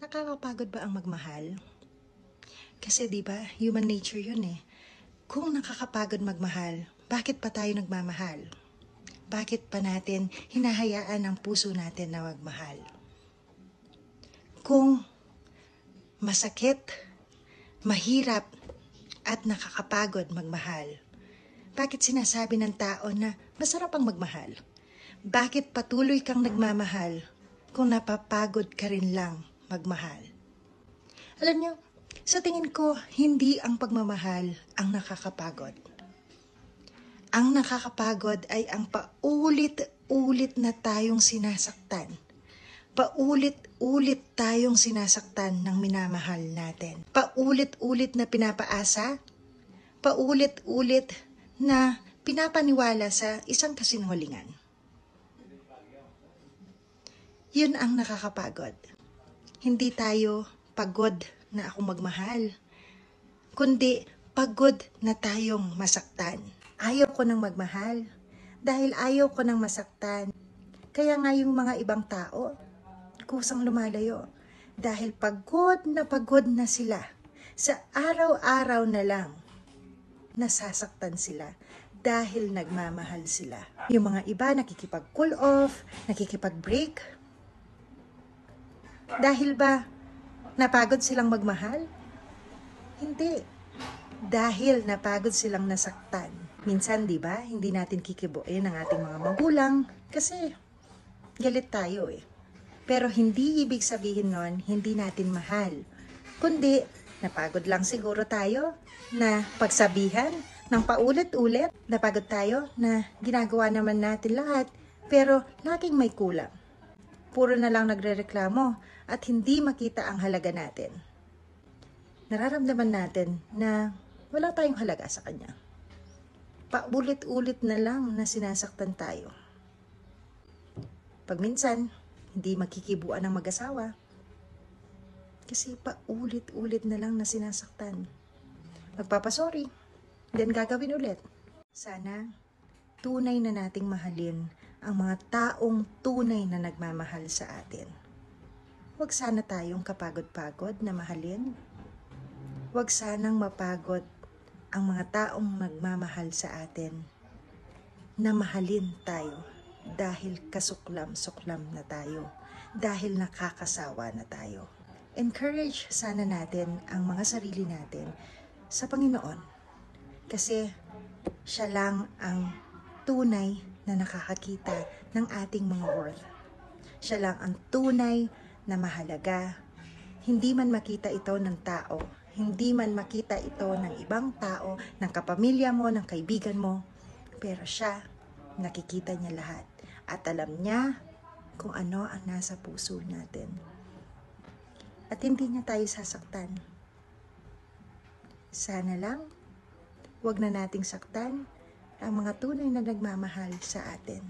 Nakakapagod ba ang magmahal? Kasi 'di ba, human nature 'yun eh. Kung nakakapagod magmahal, bakit pa tayo nagmamahal? Bakit pa natin hinahayaan ang puso natin na magmahal? Kung masakit, mahirap, at nakakapagod magmahal, bakit sinasabi ng tao na masarap ang magmahal? Bakit patuloy kang nagmamahal kung napapagod ka rin lang magmahal? Alam niyo, sa tingin ko, hindi ang pagmamahal ang nakakapagod. Ang nakakapagod ay ang paulit-ulit na tayong sinasaktan. Paulit-ulit tayong sinasaktan ng minamahal natin. Paulit-ulit na pinapaasa. Paulit-ulit na pinapaniwala sa isang kasinungalingan. Yun ang nakakapagod. Hindi tayo pagod na akong magmahal, kundi pagod na tayong masaktan. Ayaw ko nang magmahal dahil ayaw ko nang masaktan. Kaya nga yung mga ibang tao, kusang lumalayo dahil pagod na sila. Sa araw-araw na lang, nasasaktan sila dahil nagmamahal sila. Yung mga iba nakikipag-cool off, nakikipag-break. Dahil ba napagod silang magmahal? Hindi. Dahil napagod silang nasaktan. Minsan, di ba, hindi natin kikibuin ang ating mga magulang kasi galit tayo eh. Pero hindi ibig sabihin nun, hindi natin mahal. Kundi, napagod lang siguro tayo na pagsabihan ng paulit-ulit. Napagod tayo na ginagawa naman natin lahat pero laging may kulang. Puro na lang nagrereklamo at hindi makita ang halaga natin. Nararamdaman natin na wala tayong halaga sa kanya. Paulit-ulit na lang na sinasaktan tayo. Pag minsan, hindi magkikibuan ang mag-asawa. Kasi paulit-ulit na lang na sinasaktan. Magpapasorry, then gagawin ulit. Sana, tunay na nating mahalin ang mga taong tunay na nagmamahal sa atin. Huwag sana tayong kapagod-pagod na mahalin. Huwag sanang mapagod ang mga taong nagmamahal sa atin na mahalin tayo dahil kasuklam-suklam na tayo, dahil nakakasawa na tayo. Encourage sana natin ang mga sarili natin sa Panginoon kasi siya lang ang tunay na nakakakita ng ating mga worth. Siya lang ang tunay na mahalaga. Hindi man makita ito ng tao, hindi man makita ito ng ibang tao, ng kapamilya mo, ng kaibigan mo, pero siya, nakikita niya lahat. At alam niya kung ano ang nasa puso natin. At hindi niya tayo sasaktan. Sana lang, huwag na nating saktan ang mga tunay na nagmamahal sa atin.